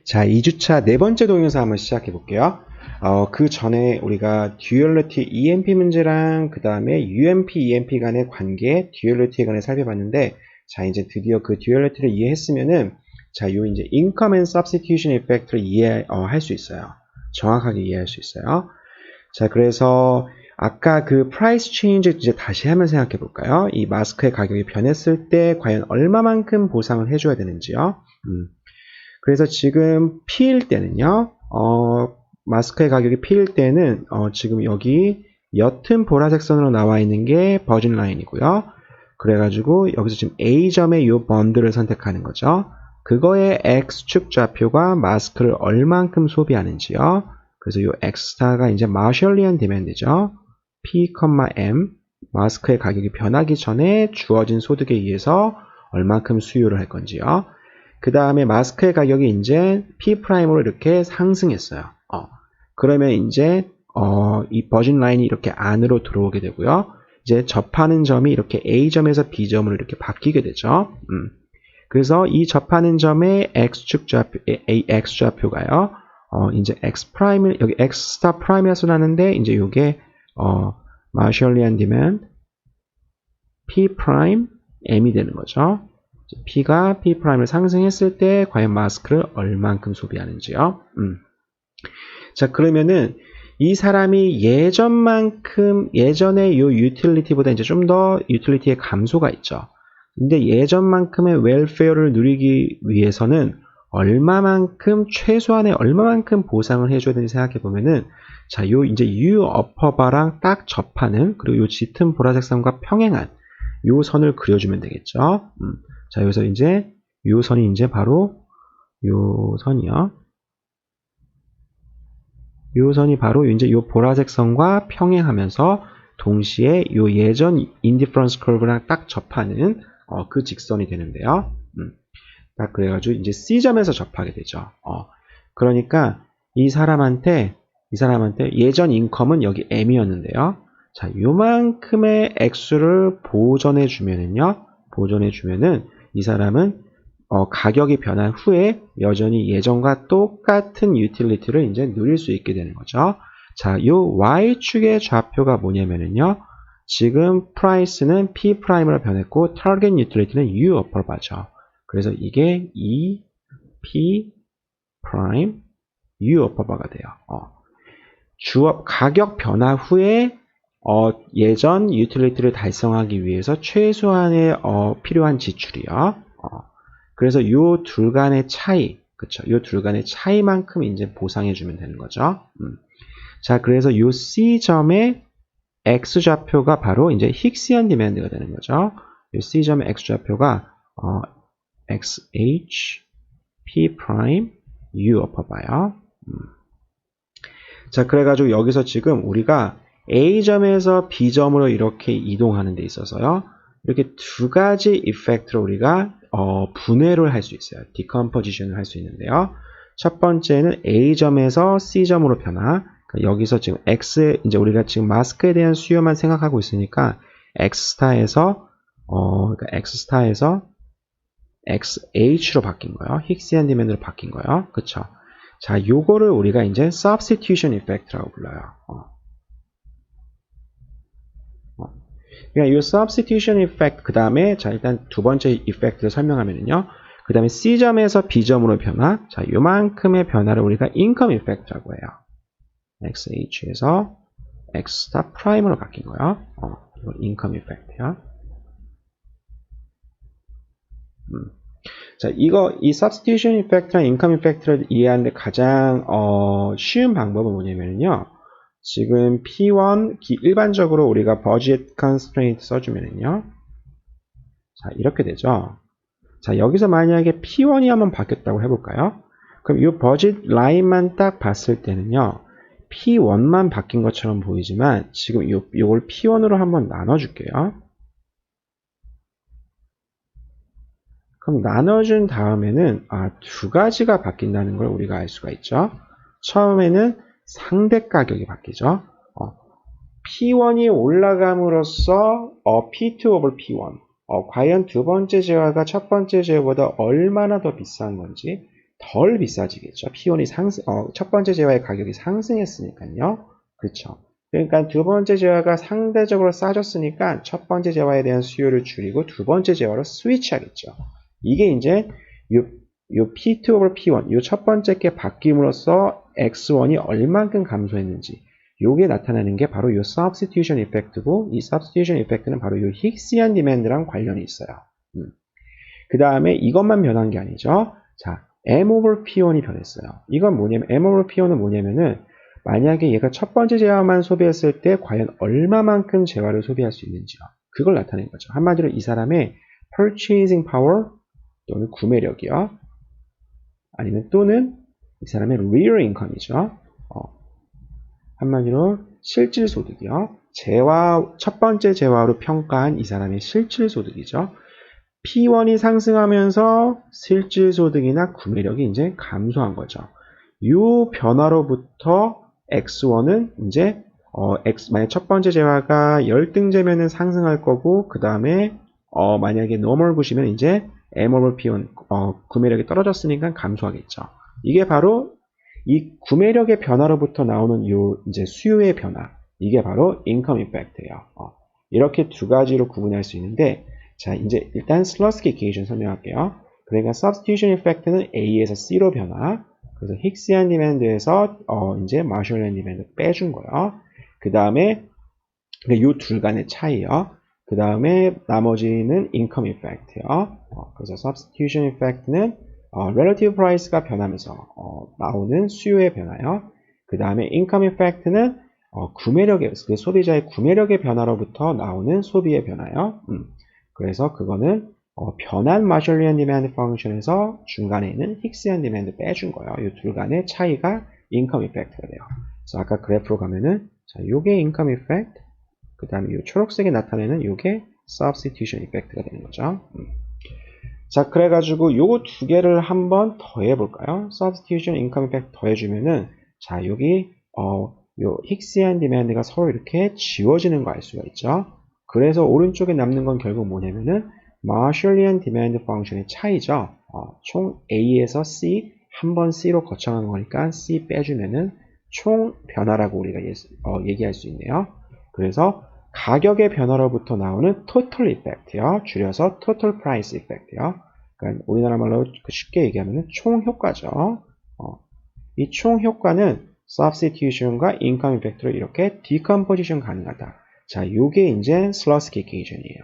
자, 2주차 네 번째 동영상 한번 시작해 볼게요. 그 전에 우리가 듀얼리티 EMP 문제랑 그 다음에 UMP, EMP 간의 관계, 듀얼리티에 관해 살펴봤는데, 자, 이제 드디어 그 듀얼리티를 이해했으면은, 자, 요 이제 income and substitution effect를 할 수 있어요. 정확하게 이해할 수 있어요. 자, 그래서 아까 그 price change 이제 다시 한번 생각해 볼까요? 이 마스크의 가격이 변했을 때 과연 얼마만큼 보상을 해줘야 되는지요? 그래서 지금 P일 때는요, 마스크의 가격이 P일 때는, 지금 여기 옅은 보라색 선으로 나와 있는 게 버진 라인이고요. 그래가지고 여기서 지금 A점의 요 번드를 선택하는 거죠. 그거의 X축 좌표가 마스크를 얼만큼 소비하는지요. 그래서 요 X스타가 이제 마셜리안 디맨드죠. P, M, 마스크의 가격이 변하기 전에 주어진 소득에 의해서 얼만큼 수요를 할 건지요. 그 다음에 마스크의 가격이 이제 P'으로 이렇게 상승했어요. 그러면 이제 이 버진 라인이 이렇게 안으로 들어오게 되고요. 이제 접하는 점이 이렇게 A점에서 B점으로 이렇게 바뀌게 되죠. 그래서 이 접하는 점의 X축 좌표, X 좌표가요. 이제 X 프라임, 여기 X 스타 프라임이라서 나는데, 이제 요게, 마셜리안 디맨드, P 프라임, M이 되는 거죠. P가 P'을 상승했을 때 과연 마스크를 얼만큼 소비하는지요. 자, 그러면은 이 사람이 예전에 요 유틸리티보다 이제 좀 더 유틸리티의 감소가 있죠. 근데 예전만큼의 웰페어를 누리기 위해서는 최소한의 얼마만큼 보상을 해줘야 되는지 생각해 보면은, 자, 요 이제 U 어퍼바랑 딱 접하는, 그리고 요 짙은 보라색 선과 평행한 요 선을 그려주면 되겠죠. 자, 여기서 이제 요 선이 이제 바로 요 선이요. 요 선이 바로 이제 요 보라색 선과 평행하면서 동시에 요 예전 인디퍼런스 커브랑 딱 접하는 그 직선이 되는데요. 딱 그래가지고 이제 C점에서 접하게 되죠. 그러니까 이 사람한테 예전 인컴은 여기 M이었는데요. 자, 요만큼의 액수를 보존해 주면은 이 사람은 가격이 변한 후에 여전히 예전과 똑같은 유틸리티를 이제 누릴 수 있게 되는 거죠. 자, 요 Y축의 좌표가 뭐냐면은요. 지금 프라이스는 P'으로 변했고 타겟 유틸리티는 U 어퍼바죠. 그래서 이게 E, P, 프라임, U 어퍼바가 돼요. 가격 변화 후에 예전 유틸리티를 달성하기 위해서 최소한의 필요한 지출이요. 그래서 요 둘 간의 차이, 그쵸? 요 둘 간의 차이만큼 이제 보상해주면 되는 거죠. 자, 그래서 요 C점의 X 좌표가 바로 이제 힉시안 디맨드가 되는 거죠. 요 C점의 X 좌표가 XH, P 프라임, U 어퍼바요. 자, 그래가지고 여기서 지금 우리가 A점에서 B점으로 이렇게 이동하는 데 있어서요. 이렇게 두 가지 이펙트로 우리가 분해를 할 수 있어요. 디컴포지션을 할 수 있는데요. 첫 번째는 A점에서 C점으로 변화. 그러니까 여기서 지금 이제 우리가 지금 마스크에 대한 수요만 생각하고 있으니까 X스타에서 XH로 바뀐 거예요. 힉시안 디맨드로 바뀐 거예요. 그쵸? 자, 요거를 우리가 이제 substitution effect라고 불러요. 그러니까 이 substitution effect 그 다음에 자 일단 두 번째 effect를 설명하면은요. 그 다음에 C점에서 B점으로 변화. 자, 요만큼의 변화를 우리가 income effect라고 해요. XH에서 X 스타 프라임으로 바뀐 거예요. 이거 income effect야. 자, 이 substitution effect랑 income effect를 이해하는데 가장 쉬운 방법은 뭐냐면요. 지금 P1 일반적으로 우리가 budget constraint 써주면은요. 자, 이렇게 되죠. 자, 여기서 만약에 P1이 한번 바뀌었다고 해볼까요? 그럼 이 budget 라인만 딱 봤을 때는요. P1만 바뀐 것처럼 보이지만 지금 요걸 P1으로 한번 나눠줄게요. 그럼 나눠준 다음에는 두 가지가 바뀐다는 걸 우리가 알 수가 있죠. 처음에는 상대 가격이 바뀌죠. P1이 올라감으로써 P2 over P1 과연 두 번째 제어가 첫 번째 제어보다 얼마나 더 비싼 건지 덜 비싸지겠죠. P1이 첫 번째 재화의 가격이 상승했으니까요. 그렇죠. 그러니까 두 번째 재화가 상대적으로 싸졌으니까 첫 번째 재화에 대한 수요를 줄이고 두 번째 재화로 스위치하겠죠. 이게 이제 요 P2 over P1, 요 첫 번째 게 바뀜으로써 X1이 얼만큼 감소했는지 요게 나타나는 게 바로 요 substitution effect고 이 substitution effect는 바로 요 힉시안 디맨드랑 관련이 있어요. 그 다음에 이것만 변한 게 아니죠. 자, M over P1이 변했어요. 이건 뭐냐면 M over P1은 뭐냐면은 만약에 얘가 첫 번째 재화만 소비했을 때 과연 얼마만큼 재화를 소비할 수 있는지요. 그걸 나타낸 거죠. 한마디로 이 사람의 purchasing power 또는 구매력이요. 아니면 또는 이 사람의 real income이죠. 한마디로 실질 소득이요. 첫 번째 재화로 평가한 이 사람의 실질 소득이죠. P1이 상승하면서 실질 소득이나 구매력이 이제 감소한 거죠. 이 변화로부터 X1은 이제 만약 첫 번째 재화가 열등제면은 상승할 거고 그 다음에 만약에 normal 굿이면 이제 M over P1 구매력이 떨어졌으니까 감소하겠죠. 이게 바로 이 구매력의 변화로부터 나오는 요 이제 수요의 변화, 이게 바로 income effect예요. 이렇게 두 가지로 구분할 수 있는데, 자 이제 일단 슬러스키 이퀘이션 설명할게요. 그러니까 substitution effect는 A에서 C로 변화, 그래서 힉시안 디맨드에서 이제 마셜리안 디맨드 빼준 거예요. 그 다음에 요 둘 간의 차이요. 그 다음에 나머지는 income effect요. 그래서 substitution effect는 relative price가 변하면서 나오는 수요의 변화요. 그 다음에 income effect는 구매력의, 소비자의 구매력의 변화로부터 나오는 소비의 변화요. 그래서 그거는 변한 마셜리안 디맨드 펑션에서 중간에 있는 힉시안 디맨드 빼준 거예요. 이 둘 간의 차이가 income effect가 돼요. 그래서 아까 그래프로 가면은 자, 요게 income effect, 그 다음에 이 초록색에 나타내는 요게 substitution effect가 되는 거죠. 자, 그래가지고 요 두 개를 한번 더해 볼까요? substitution, income effect 더해주면은 자, 여기 요 힉시안 디맨드가 서로 이렇게 지워지는 거 알 수가 있죠. 그래서 오른쪽에 남는 건 결국 뭐냐면은 마셜리안 디맨드 펑션의 차이죠. 총 A에서 C, 한 번 C로 거쳐간 거니까 C 빼주면은 총 변화라고 우리가 얘기할 수 있네요. 그래서 가격의 변화로부터 나오는 total effect요. 줄여서 total price effect요. 그러니까 우리나라 말로 쉽게 얘기하면 총 효과죠. 이 총 효과는 substitution과 income effect로 이렇게 decomposition 가능하다. 자, 요게 이제 슬러스키 이퀘이션이에요.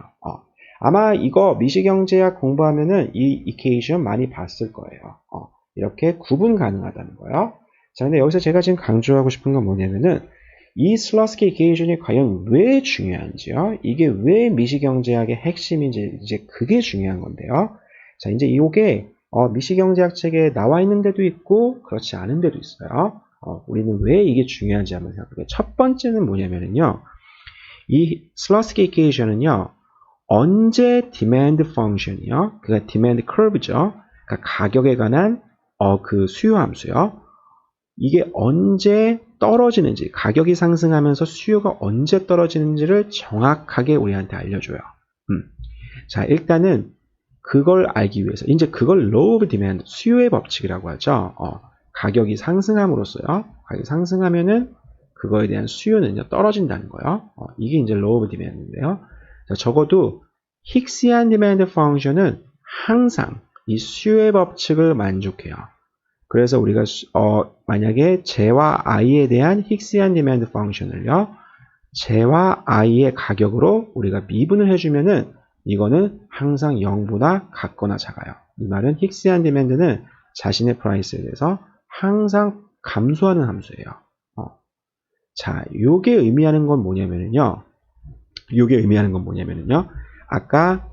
아마 이거 미시경제학 공부하면은 이 이퀘이션 많이 봤을 거예요. 이렇게 구분 가능하다는 거예요. 자, 근데 여기서 제가 지금 강조하고 싶은 건 뭐냐면은 이 슬러스키 이퀘이션이 과연 왜 중요한지요? 이게 왜 미시경제학의 핵심인지 이제 그게 중요한 건데요. 자, 이제 이게 미시경제학 책에 나와 있는 데도 있고 그렇지 않은 데도 있어요. 우리는 왜 이게 중요한지 한번 생각해볼게요. 첫 번째는 뭐냐면은요. 이 슬러스키 이퀘이션은요. 언제 디맨드 펑션이요. 그러니까 디맨드 커브죠. 그러니까 가격에 관한 그 수요 함수요. 이게 언제 떨어지는지, 가격이 상승하면서 수요가 언제 떨어지는지를 정확하게 우리한테 알려줘요. 자, 일단은 그걸 알기 위해서, 이제 그걸 Law of Demand, 수요의 법칙이라고 하죠. 가격이 상승함으로써요. 가격이 상승하면은 그거에 대한 수요는요, 떨어진다는 거예요. 이게 이제 Law of Demand인데요. 자, 적어도 힉시안 디맨드 펑션은 항상 이 수요의 법칙을 만족해요. 그래서 우리가 만약에 J와 I에 대한 힉시안 디맨드 펑션을요, J와 I의 가격으로 우리가 미분을 해주면은 이거는 항상 0보다 같거나 작아요. 이 말은 힉시안 디맨드는 자신의 프라이스에 대해서 항상 감소하는 함수예요. 자, 요게 의미하는 건 뭐냐면요. 아까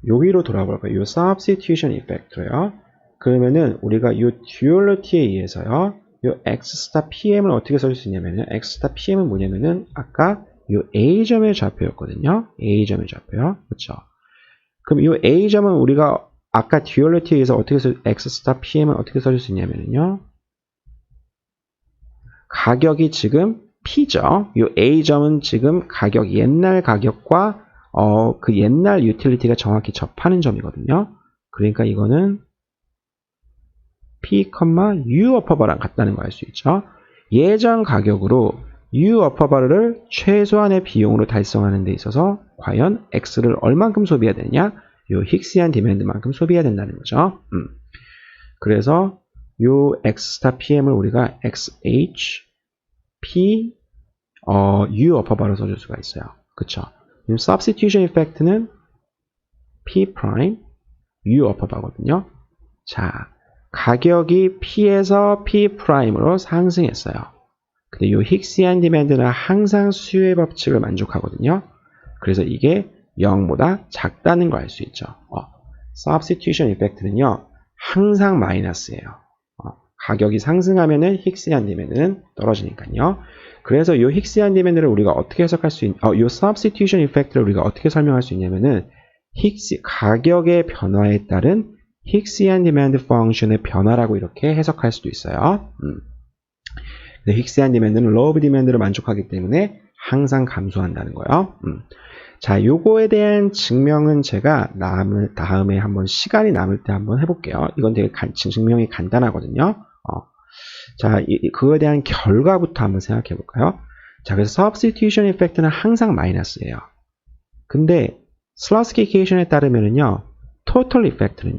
여기로 돌아볼까요? 요 substitution effect로요. 그러면은 우리가 요 듀얼리티에 의해서요. 요 x 스타 pm을 어떻게 쓸 수 있냐면요. x 스타 pm은 뭐냐면은 아까 요 a점의 좌표였거든요. a점의 좌표요. 그렇죠? 그럼 요 a점은 우리가 아까 듀얼리티에 의해서 어떻게 x 스타 pm은 어떻게 써줄 수 있냐면요. 가격이 지금 P죠. 이 A점은 지금 옛날 가격과 그 옛날 유틸리티가 정확히 접하는 점이거든요. 그러니까 이거는 P, U 어퍼바랑 같다는 걸 알 수 있죠. 예전 가격으로 U 어퍼바를 최소한의 비용으로 달성하는 데 있어서 과연 X를 얼만큼 소비해야 되냐? 요 힉시안 디맨드만큼 소비해야 된다는 거죠. 그래서 요 X 스타 PM을 우리가 XH P U 어퍼바로 써줄 수가 있어요. 그쵸? substitution effect는 P 프라임 U 어퍼바거든요. 자, 가격이 P에서 P 프라임으로 상승했어요. 근데 이 힉시안 디맨드는 항상 수요의 법칙을 만족하거든요. 그래서 이게 0보다 작다는 걸 알 수 있죠. substitution effect는요, 항상 마이너스예요. 가격이 상승하면은 힉시안 디맨드는 떨어지니까요. 그래서 이 힉시안 디맨드를 우리가 어떻게 해석할 수 있, 이 substitution effect를 우리가 어떻게 설명할 수 있냐면은 가격의 변화에 따른 힉시안 디맨드 펑션의 변화라고 이렇게 해석할 수도 있어요. 근데 힉시안 디맨드는 로우 디맨드를 만족하기 때문에 항상 감소한다는 거예요. 자, 요거에 대한 증명은 제가 다음에 한번 시간이 남을 때 한번 해볼게요. 이건 되게 증명이 간단하거든요. 자, 그거에 대한 결과부터 한번 생각해 볼까요? 자, 그래서 substitution effect는 항상 마이너스예요. 근데 슬러스키 이퀘이션에 따르면은요, total effect는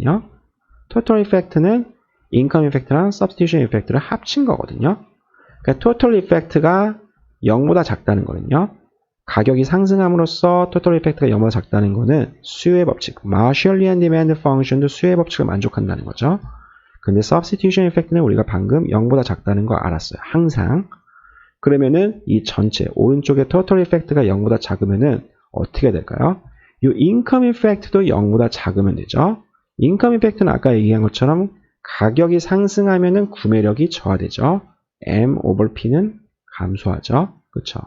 income effect랑 substitution effect를 합친 거거든요. 그러니까 total effect가 0보다 작다는 거는요. 가격이 상승함으로써 total effect가 0보다 작다는 거는 수요의 법칙, Marshallian demand function도 수요의 법칙을 만족한다는 거죠. 근데 substitution effect는 우리가 방금 0보다 작다는 거 알았어요. 항상. 그러면은 이 전체 오른쪽에 total effect가 0보다 작으면은 어떻게 될까요? 이 income effect도 0보다 작으면 되죠. income effect는 아까 얘기한 것처럼 가격이 상승하면은 구매력이 저하되죠. M over P는 감소하죠. 그렇죠?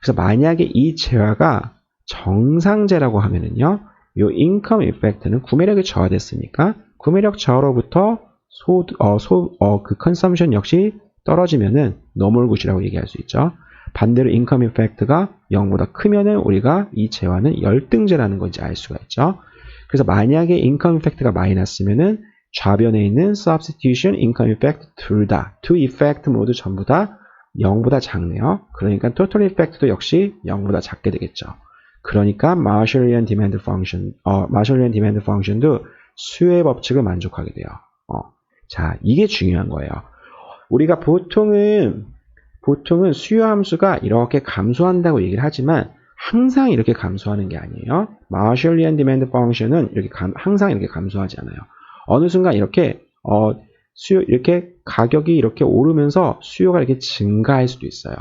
그래서 만약에 이 재화가 정상재라고 하면은요, 이 income effect는 구매력이 저하됐으니까 구매력 저하로부터 그 consumption 역시 떨어지면은 normal good이라고 얘기할 수 있죠. 반대로 income effect가 0보다 크면은 우리가 이 재화는 열등재라는 건지 알 수가 있죠. 그래서 만약에 income effect가 마이너스면은 좌변에 있는 substitution, income effect 둘 다, two effect 모두 전부 다 0보다 작네요. 그러니까 total effect도 역시 0보다 작게 되겠죠. 그러니까 Marshallian demand function도 수요의 법칙을 만족하게 돼요. 자, 이게 중요한 거예요. 우리가 보통은 수요 함수가 이렇게 감소한다고 얘기를 하지만 항상 이렇게 감소하는 게 아니에요. Marshallian demand function은 항상 이렇게 감소하지 않아요. 어느 순간 이렇게 이렇게 가격이 이렇게 오르면서 수요가 이렇게 증가할 수도 있어요.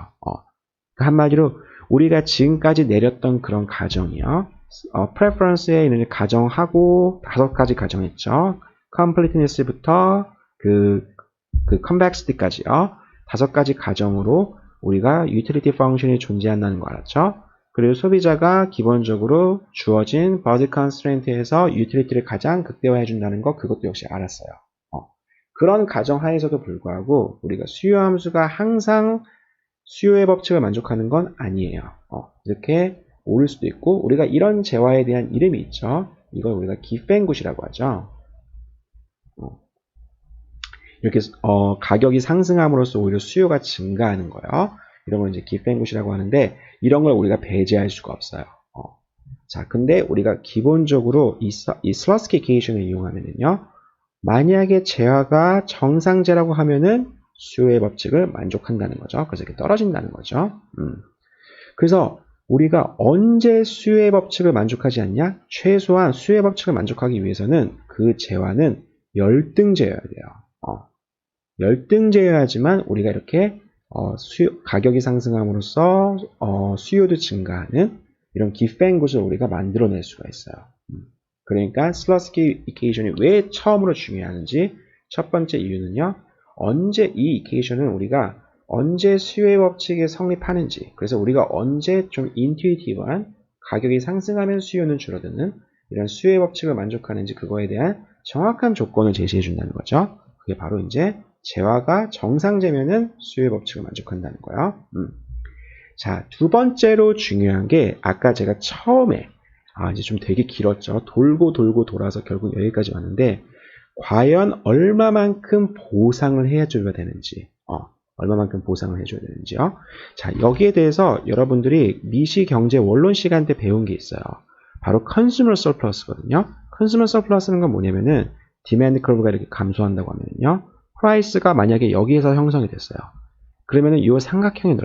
한마디로 우리가 지금까지 내렸던 그런 가정이요. preference에 있는 가정하고 5가지 가정했죠. completeness부터 그 convexity까지요. 5가지 가정으로 우리가 utility function이 존재한다는 거 알았죠? 그리고 소비자가 기본적으로 주어진 budget constraint에서 utility를 가장 극대화해 준다는 거 그것도 역시 알았어요. 그런 가정 하에서도 불구하고 우리가 수요 함수가 항상 수요의 법칙을 만족하는 건 아니에요. 이렇게 오를 수도 있고 우리가 이런 재화에 대한 이름이 있죠. 이걸 우리가 기펜굿이라고 하죠. 이렇게 가격이 상승함으로써 오히려 수요가 증가하는 거예요. 이런 걸 이제 기펜굿이라고 하는데 이런 걸 우리가 배제할 수가 없어요. 자, 근데 우리가 기본적으로 이 슬러스키 이퀘이션을 이용하면은요. 만약에 재화가 정상재라고 하면은 수요의 법칙을 만족한다는 거죠. 그래서 이렇게 떨어진다는 거죠. 그래서 우리가 언제 수요의 법칙을 만족하지 않냐? 최소한 수요의 법칙을 만족하기 위해서는 그 재화는 열등재여야 돼요. 열등재여야지만 우리가 이렇게 가격이 상승함으로써 수요도 증가하는 이런 기펜굿을 우리가 만들어낼 수가 있어요. 그러니까 슬러스키 이퀘이션이 왜 처음으로 중요하는지 첫 번째 이유는요. 언제 이 이퀘이션은 우리가 언제 수요의 법칙이 성립하는지 그래서 우리가 언제 좀 인투이티브한 가격이 상승하면 수요는 줄어드는 이런 수요의 법칙을 만족하는지 그거에 대한 정확한 조건을 제시해 준다는 거죠. 그게 바로 이제 재화가 정상재면은 수요의 법칙을 만족한다는 거예요. 자, 두 번째로 중요한 게 아까 제가 처음에 이제 좀 되게 길었죠. 돌고 돌고 돌아서 결국 여기까지 왔는데 과연 얼마만큼 보상을 해줘야 되는지, 얼마만큼 보상을 해줘야 되는지요. 자, 여기에 대해서 여러분들이 미시경제 원론 시간 때 배운 게 있어요. 바로 컨슈머 서플러스거든요. 컨슈머 서플러스는 건 뭐냐면은 디맨드 커브가 이렇게 감소한다고 하면요, 프라이스가 만약에 여기에서 형성이 됐어요. 그러면은 이 삼각형의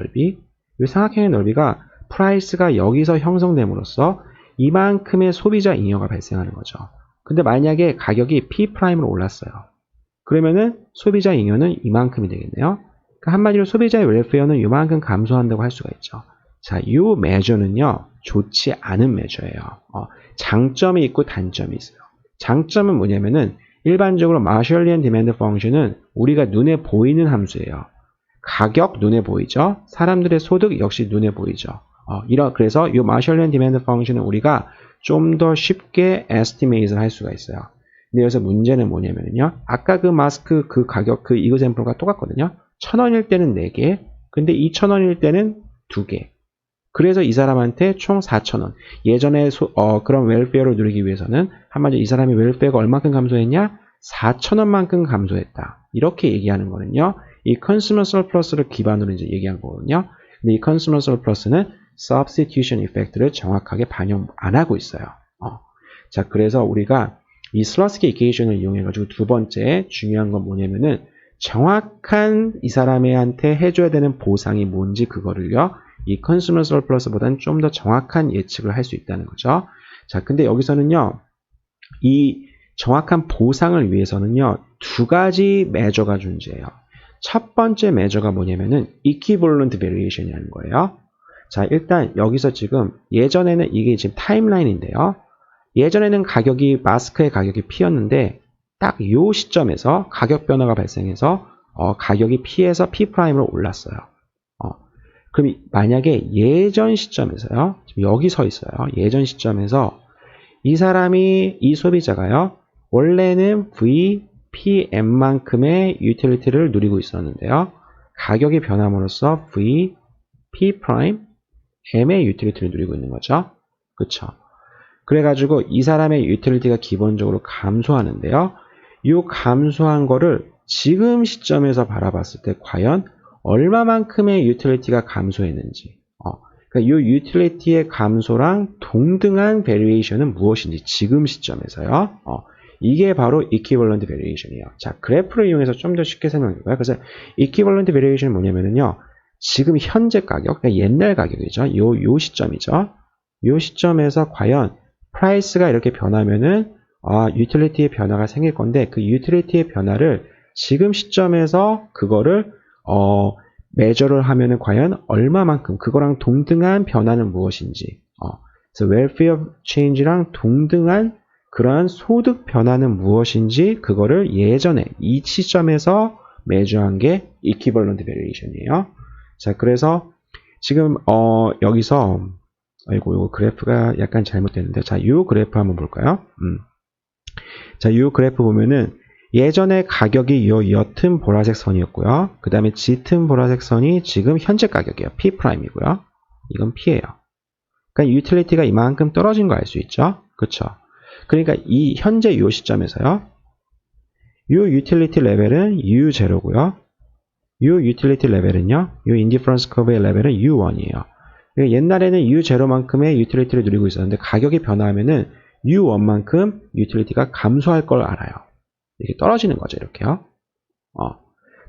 넓이가 프라이스가 여기서 형성됨으로써 이만큼의 소비자 잉여가 발생하는 거죠. 근데 만약에 가격이 P'으로 올랐어요. 그러면은 소비자 잉여는 이만큼이 되겠네요. 그러니까 한마디로 소비자의 웰페어는 이만큼 감소한다고 할 수가 있죠. 자, 이 매저는요, 좋지 않은 매저예요. 장점이 있고 단점이 있어요. 장점은 뭐냐면은 일반적으로 마셜리안 디맨드 펑션은 우리가 눈에 보이는 함수예요. 가격 눈에 보이죠. 사람들의 소득 역시 눈에 보이죠. 그래서 이 마셜리안 디맨드 펑션은 우리가 좀 더 쉽게 에스티메이트를 할 수가 있어요. 근데 여기서 문제는 뭐냐면요, 아까 그 마스크 그 가격 그 이그샘플과 똑같거든요. 1,000원일 때는 4개, 근데 2,000원일 때는 2개. 그래서 이 사람한테 총 4,000원. 예전에 그런 웰페어를 누리기 위해서는 한마디로 이 사람이 웰페어가 얼마큼 감소했냐? 4,000원만큼 감소했다. 이렇게 얘기하는 거는요, 이 컨슈머 서플러스를 기반으로 이제 얘기한 거거든요. 근데 이 컨슈머 서플러스는 substitution effect를 정확하게 반영 안 하고 있어요. 자, 그래서 우리가 이 슬러스키 이퀘이션을 이용해가지고 두 번째 중요한 건 뭐냐면은 정확한 이 사람한테 해줘야 되는 보상이 뭔지 그거를요, 이 컨슈머 서플러스보다는 좀 더 정확한 예측을 할 수 있다는 거죠. 자, 근데 여기서는요, 이 정확한 보상을 위해서는요, 두 가지 매저가 존재해요. 첫 번째 매저가 뭐냐면은 equivalent variation이라는 거예요. 자, 일단 여기서 지금 예전에는 이게 지금 타임라인인데요. 예전에는 마스크의 가격이 P였는데 딱 이 시점에서 가격 변화가 발생해서 가격이 P에서 P'으로 올랐어요. 그럼 만약에 예전 시점에서요, 지금 여기 서 있어요. 예전 시점에서 이 소비자가요, 원래는 VPM만큼의 유틸리티를 누리고 있었는데요. 가격이 변함으로써 VP'M의 유틸리티를 누리고 있는 거죠. 그쵸? 그래가지고 이 사람의 유틸리티가 기본적으로 감소하는데요. 이 감소한 거를 지금 시점에서 바라봤을 때 과연 얼마만큼의 유틸리티가 감소했는지, 그러니까 이 유틸리티의 감소랑 동등한 베리에이션은 무엇인지 지금 시점에서요. 이게 바로 equivalent variation이에요. 자, 그래프를 이용해서 좀 더 쉽게 설명해볼까요? 그래서 equivalent variation은 뭐냐면요, 지금 현재 가격, 그러니까 옛날 가격이죠. 요 시점이죠. 요 시점에서 과연 프라이스가 이렇게 변하면은 유틸리티의 변화가 생길 건데, 그 유틸리티의 변화를 지금 시점에서 그거를 매저를 하면은 과연 얼마만큼 그거랑 동등한 변화는 무엇인지, 그래서 welfare change랑 동등한 그러한 소득 변화는 무엇인지 그거를 예전에 이 시점에서 매저한 게 equivalent variation이에요. 자, 그래서 지금 여기서 이거 그래프가 약간 잘못됐는데, 자, 이 그래프 한번 볼까요? 자, 이 그래프 보면은 예전에 가격이 이 옅은 보라색 선이었고요. 그 다음에 짙은 보라색 선이 지금 현재 가격이에요. P'이고요. 이건 P예요. 그러니까 유틸리티가 이만큼 떨어진 거 알 수 있죠? 그쵸? 그러니까 이 현재 이 시점에서요, 이 유틸리티 레벨은 U0고요. 이 유틸리티 레벨은요, 이 인디퍼런스 커브의 레벨은 U1이에요. 그러니까 옛날에는 U0만큼의 유틸리티를 누리고 있었는데 가격이 변화하면은 U1만큼 유틸리티가 감소할 걸 알아요. 이렇게 떨어지는 거죠, 이렇게요.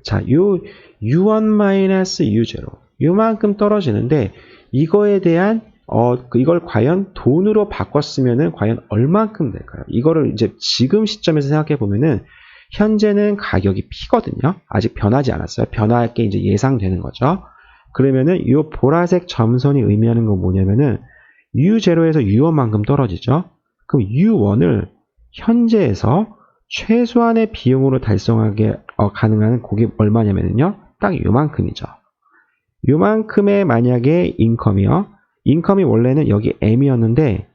자, U1-U0 이만큼 떨어지는데 이거에 대한 이걸 과연 돈으로 바꿨으면은 과연 얼만큼 될까요? 이거를 이제 지금 시점에서 생각해 보면은 현재는 가격이 P거든요. 아직 변하지 않았어요. 변화할 게 이제 예상되는 거죠. 그러면은 이 보라색 점선이 의미하는 건 뭐냐면은 U0에서 U1만큼 떨어지죠. 그럼 U1을 현재에서 최소한의 비용으로 달성하게 가능한 그게 얼마냐면요, 딱 요만큼이죠. 요만큼의 만약에 인컴이 원래는 여기 M이었는데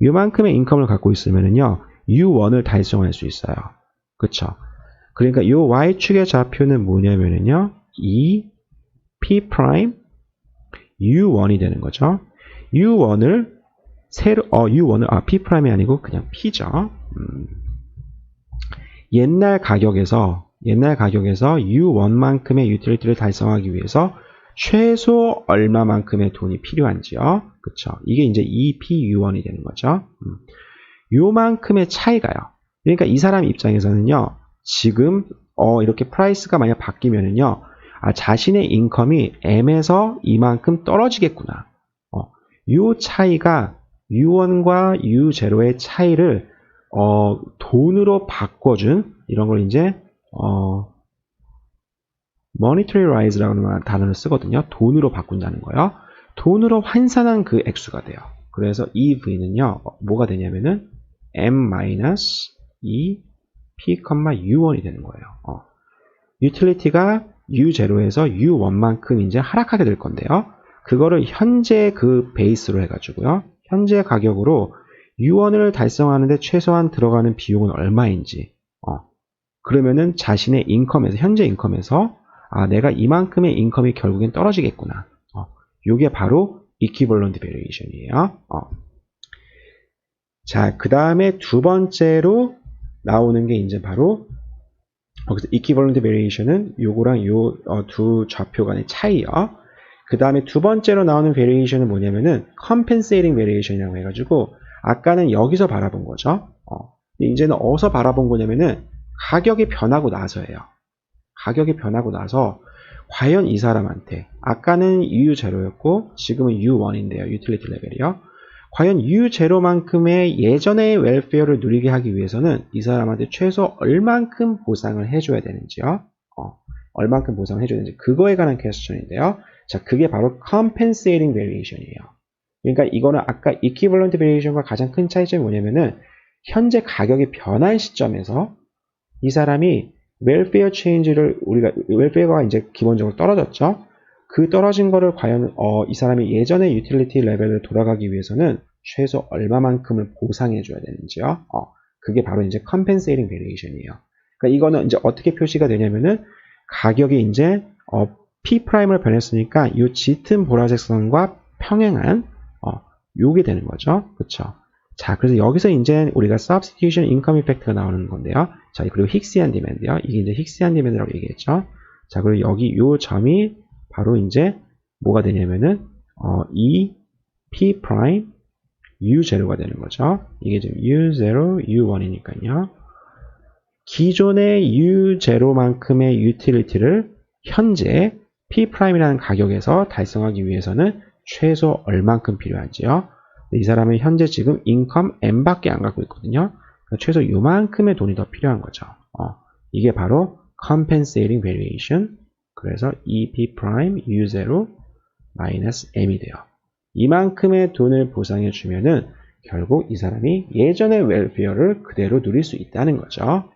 요만큼의 인컴을 갖고 있으면은요, U1을 달성할 수 있어요. 그쵸? 그러니까 요 Y축의 좌표는 뭐냐면은요, 이 P' U1이 되는 거죠. U1을 P'이 아니고 그냥 P죠. 옛날 가격에서 U1만큼의 유틸리티를 달성하기 위해서 최소 얼마만큼의 돈이 필요한지요. 그쵸? 이게 이제 EPU1이 되는 거죠. 요만큼의 차이가요. 그러니까 이 사람 입장에서는요, 지금, 이렇게 프라이스가 만약 바뀌면은요, 자신의 인컴이 M에서 이만큼 떨어지겠구나. 요 차이가 U1과 U0의 차이를, 돈으로 바꿔준, 이런 걸 이제, monetary rise라는 단어를 쓰거든요. 돈으로 바꾼다는 거요. 돈으로 환산한 그 액수가 돼요. 그래서 이 V는요, 뭐가 되냐면은 M-2 P, U1이 되는 거예요. 유틸리티가 U0에서 U1만큼 이제 하락하게 될 건데요. 그거를 현재 그 베이스로 해가지고요. 현재 가격으로 U1을 달성하는데 최소한 들어가는 비용은 얼마인지, 그러면은 자신의 인컴에서, 현재 인컴에서, 내가 이만큼의 인컴이 결국엔 떨어지겠구나. 요게 바로 equivalent variation이에요. 자, 그 다음에 두 번째로 나오는 게 이제 바로, 거기서 equivalent variation은 요거랑 요 두 좌표 간의 차이요. 그 다음에 두 번째로 나오는 variation은 뭐냐면은 compensating variation이라고 해가지고, 아까는 여기서 바라본 거죠. 이제는 어디서 바라본 거냐면은 가격이 변하고 나서예요. 가격이 변하고 나서 과연 이 사람한테, 아까는 U0였고 지금은 U1인데요. 유틸리티 레벨이요. 과연 U0만큼의 예전의 웰페어를 누리게 하기 위해서는 이 사람한테 최소 얼만큼 보상을 해줘야 되는지요. 얼만큼 보상을 해줘야 되는지, 그거에 관한 퀘스천인데요. 자, 그게 바로 compensating variation이에요. 그러니까 이거는 아까 equivalent variation과 가장 큰 차이점이 뭐냐면은 현재 가격이 변한 시점에서 이 사람이 웰페어 체인지를, 우리가 웰페어가 이제 기본적으로 떨어졌죠. 그 떨어진 거를 과연 이 사람이 예전의 유틸리티 레벨을 돌아가기 위해서는 최소 얼마만큼을 보상해 줘야 되는지요. 그게 바로 이제 compensating variation이에요. 그러니까 이거는 이제 어떻게 표시가 되냐면은 가격이 이제 P'을 변했으니까 이 짙은 보라색 선과 평행한 요게 되는 거죠. 그쵸? 자, 그래서 여기서 이제 우리가 substitution income effect가 나오는 건데요. 자, 그리고 힉시안 디맨드요. 이게 이제 힉시안 디맨드라고 얘기했죠. 자, 그리고 여기 요 점이 바로 이제 뭐가 되냐면은 이 P 프라임 U0가 되는 거죠. 이게 지금 U0, U1이니까요. 기존의 U0만큼의 유틸리티를 현재 P 프라임이라는 가격에서 달성하기 위해서는 최소 얼만큼 필요한지요. 이 사람은 현재 지금 인컴 M밖에 안 갖고 있거든요. 그러니까 최소 요만큼의 돈이 더 필요한 거죠. 이게 바로 compensating variation. 그래서 EP prime U0 마이너스 M이 돼요. 이만큼의 돈을 보상해 주면은 결국 이 사람이 예전의 웰페어를 그대로 누릴 수 있다는 거죠.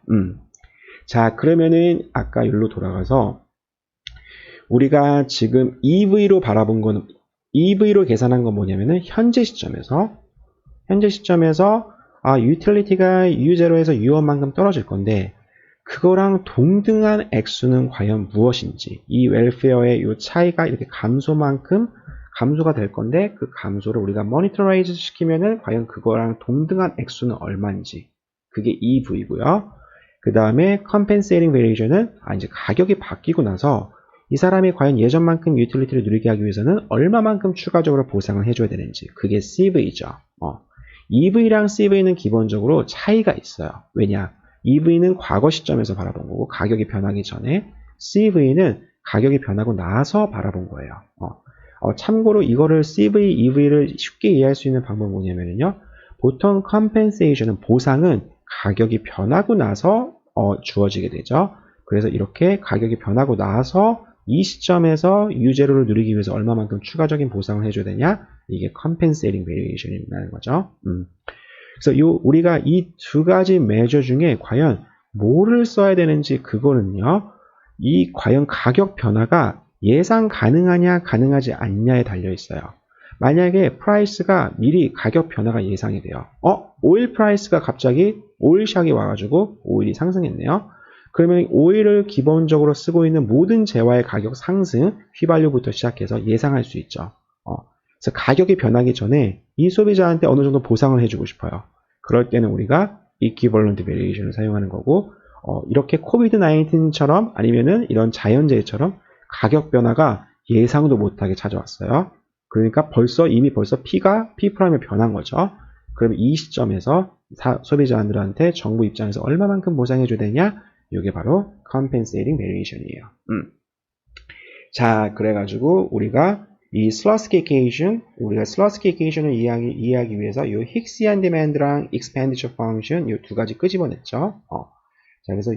자, 그러면은 아까 여기로 돌아가서 우리가 지금 EV로 바라본 건, EV로 계산한 건 뭐냐면은 현재 시점에서 유틸리티가 U0에서 U1만큼 떨어질 건데 그거랑 동등한 액수는 과연 무엇인지, 이 웰페어의 이 차이가 이렇게 감소가 될 건데 그 감소를 우리가 모니터라이즈 시키면은 과연 그거랑 동등한 액수는 얼마인지, 그게 EV고요. 그 다음에 compensating variation은 이제 가격이 바뀌고 나서 이 사람이 과연 예전만큼 유틸리티를 누리게 하기 위해서는 얼마만큼 추가적으로 보상을 해줘야 되는지, 그게 CV죠. EV랑 CV는 기본적으로 차이가 있어요. 왜냐? EV는 과거 시점에서 바라본 거고 가격이 변하기 전에, CV는 가격이 변하고 나서 바라본 거예요. 참고로 이거를 CV, EV를 쉽게 이해할 수 있는 방법은 뭐냐면요. 보통 compensation은, 보상은 가격이 변하고 나서 주어지게 되죠. 그래서 이렇게 가격이 변하고 나서 이 시점에서 U0를 누리기 위해서 얼마만큼 추가적인 보상을 해줘야 되냐? 이게 compensating variation이라는 거죠. 그래서 우리가 이 두 가지 매저 중에 과연 뭐를 써야 되는지, 그거는요, 이 과연 가격 변화가 예상 가능하냐 가능하지 않냐에 달려 있어요. 만약에 프라이스가 미리 가격 변화가 예상이 돼요. 오일 프라이스가 갑자기 오일샥이 와가지고 오일이 상승했네요. 그러면 오일을 기본적으로 쓰고 있는 모든 재화의 가격 상승, 휘발유부터 시작해서 예상할 수 있죠. 그래서 가격이 변하기 전에 이 소비자한테 어느 정도 보상을 해주고 싶어요. 그럴 때는 우리가 equivalent variation을 사용하는 거고, 이렇게 코비드-19처럼 아니면은 이런 자연재해처럼 가격 변화가 예상도 못하게 찾아왔어요. 그러니까 이미 벌써 P 프라임이 변한 거죠. 그럼 이 시점에서 소비자들한테 정부 입장에서 얼마만큼 보상해줘야 되냐? 이게 바로 compensating variation이에요. 자, 그래가지고 우리가 이 우리가 슬러시피케이션을 이해하기 위해서 이 힉시안 디맨드랑 익스펜디처 펑션 이 두 가지 끄집어냈죠. 자, 그래서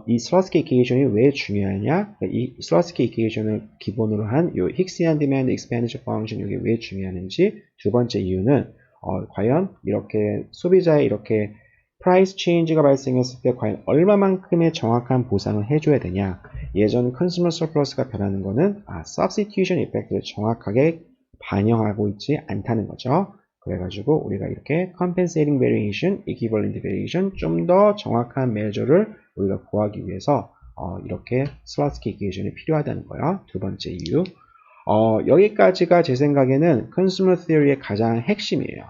이 슬러시피케이션이 왜 중요하냐? 이 슬러시피케이션을 기본으로 한 이 힉시안 디맨드 익스펜디처 펑션 이게 왜 중요하는지 두 번째 이유는 과연 이렇게 소비자의 이렇게 프라이스 체인지가 발생했을 때 과연 얼마만큼의 정확한 보상을 해줘야 되냐. 예전 컨슈머 서플러스가 변하는 거는 substitution 이펙트를 정확하게 반영하고 있지 않다는 거죠. 그래가지고 우리가 이렇게 compensating variation, equivalent variation 좀 더 정확한 메저를 우리가 구하기 위해서 이렇게 슬러시피케이션이 필요하다는 거야. 두 번째 이유. 여기까지가 제 생각에는 컨슈머 theory의 가장 핵심이에요.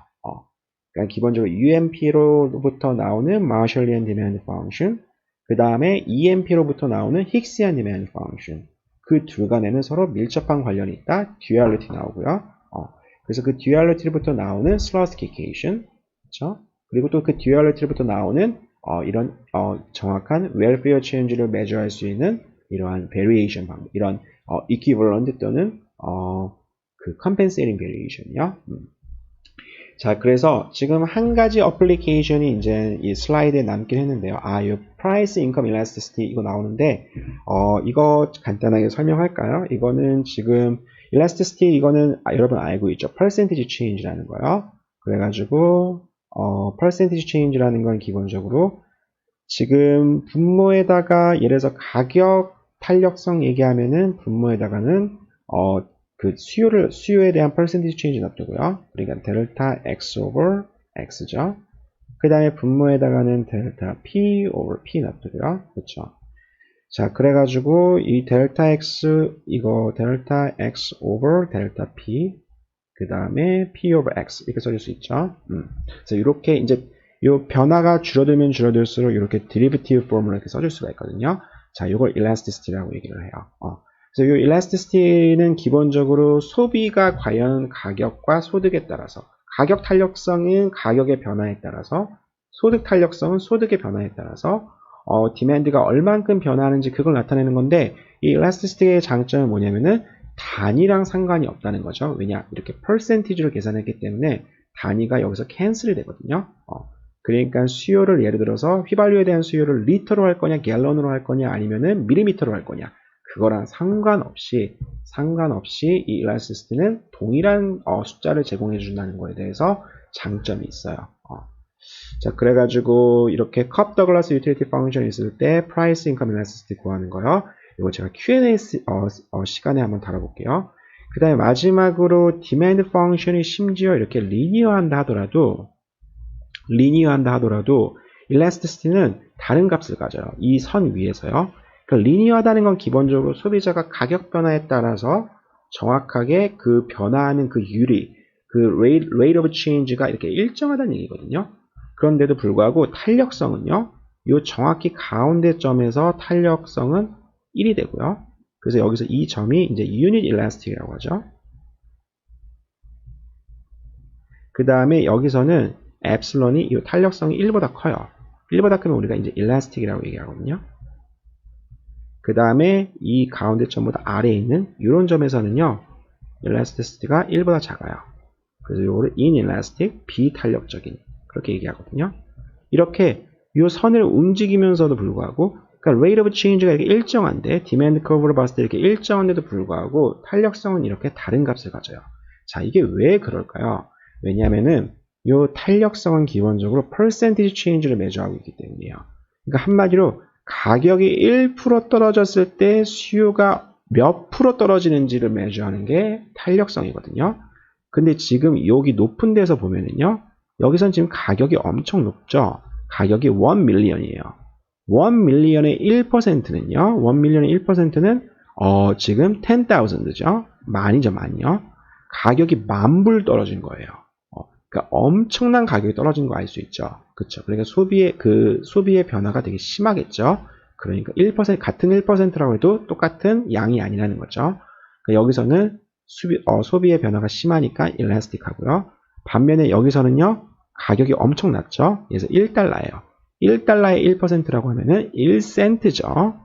그러니까 기본적으로 UMP로부터 나오는 Marshallian Demand Function, 그 다음에 EMP로부터 나오는 Hicksian Demand Function. 그 둘 간에는 서로 밀접한 관련이 있다. Duality 나오고요. 그래서 그 Duality로부터 나오는 Slusification, 그렇죠? 그리고 또 그 Duality로부터 나오는 이런 정확한 Welfare Change를 measure할 수 있는 이러한 Variation 방법, 이런 Equivalent 또는 그 Compensating Variation이요. 자, 그래서 지금 한 가지 어플리케이션이 이제 이 슬라이드에 남긴 했는데요. 이 Price Income Elasticity 이거 나오는데, 이거 간단하게 설명할까요? 이거는 지금 Elasticity 이거는 여러분 알고 있죠? Percentage Change라는 거요. 그래가지고 Percentage Change라는 건 기본적으로 지금 분모에다가 예를 들어서 가격 탄력성 얘기하면은 분모에다가는 그 수요에 대한 percentage change 놔두고요. 그러니까 델타 x over x죠. 그 다음에 분모에다가는 델타 p over p 놔두고요. 그렇죠. 자, 그래가지고 이 델타 x 이거 델타 x over 델타 p 그 다음에 p over x 이렇게 써줄 수 있죠. 그래서 이렇게 이제 요 변화가 줄어들면 줄어들수록 이렇게 derivative form으로 이렇게 써줄 수가 있거든요. 자, 이걸 elasticity라고 얘기를 해요. 그래서 이 elasticity는 기본적으로 소비가 과연 가격과 소득에 따라서, 가격 탄력성은 가격의 변화에 따라서, 소득 탄력성은 소득의 변화에 따라서 디맨드가 얼만큼 변화하는지 그걸 나타내는 건데, 이 elasticity의 장점은 뭐냐면은 단위랑 상관이 없다는 거죠. 왜냐? 이렇게 percentage로 계산했기 때문에 단위가 여기서 캔슬이 되거든요. 그러니까 수요를 예를 들어서 휘발유에 대한 수요를 리터로 할 거냐, 갤런으로 할 거냐, 아니면은 밀리미터로 할 거냐. 그거랑 상관없이 이 일라스티시티는 동일한 숫자를 제공해 준다는 거에 대해서 장점이 있어요. 자, 그래가지고 이렇게 컵 더글라스 유틸리티 펑션 있을 때 프라이스 인컴 일라스티시티 구하는 거요. 이거 제가 Q&A 시간에 한번 다뤄볼게요. 그 다음에 마지막으로 디맨드 펑션이 심지어 이렇게 리니어한다 하더라도 일라스티시티는 다른 값을 가져요. 이 선 위에서요. 그러니까 리니어하다는 건 기본적으로 소비자가 가격 변화에 따라서 정확하게 그 변화하는 그 유리, 그 rate of change가 이렇게 일정하다는 얘기거든요. 그런데도 불구하고 탄력성은요, 이 정확히 가운데 점에서 탄력성은 1이 되고요. 그래서 여기서 이 점이 이제 unit elastic이라고 하죠. 그 다음에 여기서는 엡실론이 이 탄력성이 1보다 커요. 1보다 크면 우리가 이제 elastic이라고 얘기하거든요. 그 다음에 이 가운데 점보다 아래에 있는 이런 점에서는요, elasticity가 1보다 작아요. 그래서 이거를 inelastic, 비탄력적인 그렇게 얘기하거든요. 이렇게 이 선을 움직이면서도 불구하고, 그러니까 rate of change가 이렇게 일정한데, demand curve로 봤을 때 이렇게 일정한데도 불구하고 탄력성은 이렇게 다른 값을 가져요. 자, 이게 왜 그럴까요? 왜냐하면은 이 탄력성은 기본적으로 percentage change를 매주하고 있기 때문이에요. 그러니까 한마디로 가격이 1% 떨어졌을 때 수요가 몇 프로 떨어지는지를 매주하는 게 탄력성이거든요. 근데 지금 여기 높은 데서 보면은요, 여기선 지금 가격이 엄청 높죠. 가격이 1 million이에요. 1 million의 1%는요, 1 million의 1%는 지금 10,000죠. 만이죠, 만이요. 가격이 10,000불 떨어진 거예요. 그러니까 엄청난 가격이 떨어진 거 알 수 있죠. 그쵸? 그러니까 소비의 변화가 되게 심하겠죠. 그러니까 1% 같은 1%라고 해도 똑같은 양이 아니라는 거죠. 그러니까 여기서는 소비의 변화가 심하니까 일라스틱하고요. 반면에 여기서는요, 가격이 엄청 낮죠. 그래서 1달러예요. 1달러의 1%라고 하면은 1센트죠.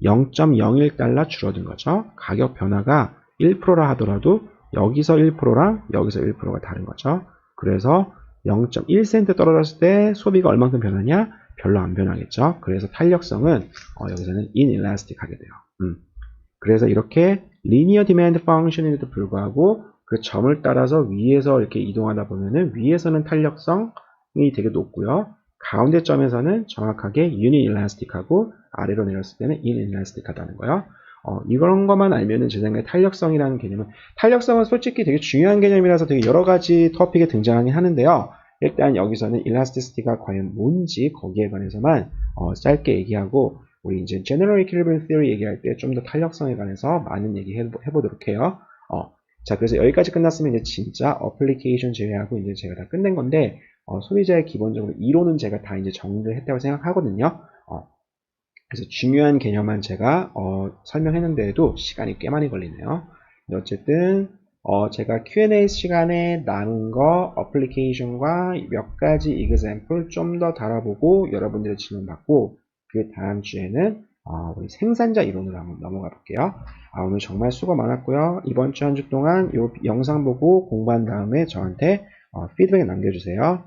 0.01달러 줄어든 거죠. 가격 변화가 1%라 하더라도 여기서 1%랑 여기서 1%가 다른 거죠. 그래서 0.1센트 떨어졌을 때 소비가 얼만큼 변하냐? 별로 안 변하겠죠. 그래서 탄력성은 여기서는 inelastic 하게 돼요. 그래서 이렇게 linear demand function에도 불구하고 그 점을 따라서 위에서 이렇게 이동하다 보면은 위에서는 탄력성이 되게 높고요. 가운데 점에서는 정확하게 uninelastic하고 아래로 내렸을 때는 inelastic하다는 거예요. 이런 것만 알면은 제 생각에 탄력성이라는 개념은, 탄력성은 솔직히 되게 중요한 개념이라서 되게 여러 가지 토픽에 등장하긴 하는데요. 일단 여기서는 elasticity가 과연 뭔지 거기에 관해서만 짧게 얘기하고, 우리 이제 General Equilibrium Theory 얘기할 때 좀 더 탄력성에 관해서 많은 얘기 해보도록 해요. 자, 그래서 여기까지 끝났으면 이제 진짜 어플리케이션 제외하고 이제 제가 다 끝낸 건데, 소비자의 기본적으로 이론은 제가 다 이제 정리를 했다고 생각하거든요. 그래서 중요한 개념만 제가 설명했는데도 시간이 꽤 많이 걸리네요. 어쨌든 제가 Q&A 시간에 남은 거 어플리케이션과 몇 가지 example 좀 더 달아보고 여러분들의 질문 받고, 그 다음 주에는 우리 생산자 이론으로 한번 넘어가 볼게요. 오늘 정말 수고 많았고요. 이번 주 한 주 동안 이 영상 보고 공부한 다음에 저한테 피드백 남겨주세요.